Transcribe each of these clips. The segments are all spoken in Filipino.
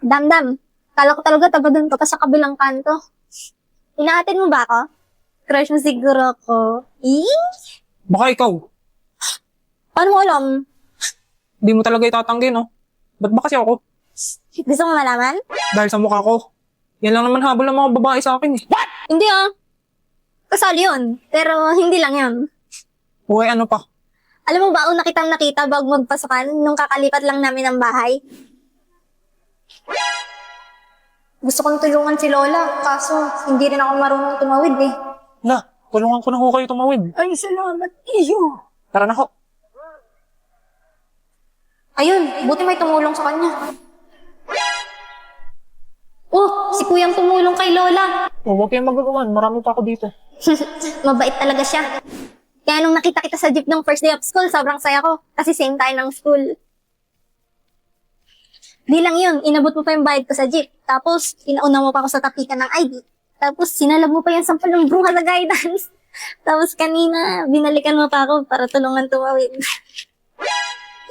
Damdam, kala ko talaga taga doon ka pa sa kabilang kanto. Inaatin mo ba ako? Crush mo siguro ako. Baka ikaw, Paano mo alam? di mo talaga itatanggi, no? Ba't ba kasi ako? Gusto mo malaman? Dahil sa mukha ko. Yan lang naman habol ng mga babae sa akin, eh. Hindi ah. Kasali yun. Pero hindi lang yun. Uy, ano pa? Alam mo ba una kitang nakita bago magpasukan nung kakalipat lang namin ng bahay? Gusto kong tulungan si Lola, kaso hindi rin ako marunong tumawid eh. Na, tulungan ko na ho kayo tumawid. Ay, salamat iyo. Tara na ho. Ayun, buti may tumulong sa kanya. Oh, si Kuyang tumulong kay Lola. Oh, huwag kayong magagawan. Marami pa ako dito. Mabait talaga siya. Kaya nung nakita kita sa jeep nung first day of school, sobrang saya ko. Kasi same tayo ng school. Di lang yun, inabot mo pa yung bayad ko sa jeep. Tapos, inauna mo pa ako sa tapikan ng ID. Tapos, sinalab mo pa yung sampal ng bruha na guidance. Tapos, kanina, binalikan mo pa ako para tulungan tumawid.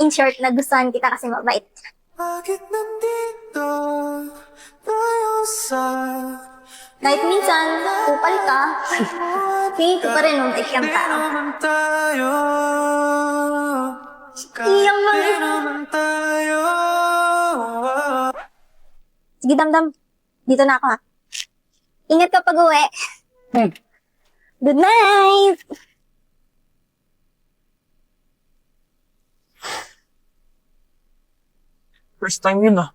In short, nagustuhan kita kasi mabait. Bakit nandito tayo sa Kahit minsan, kupal ka, tingin ko pa rin nung ikyang tao. naman tayo? Iyang lang. Di naman tayo. Sige, Damdam. Dito na ako ha. Ingat ka pag uwi. Good night! First time yun, ah.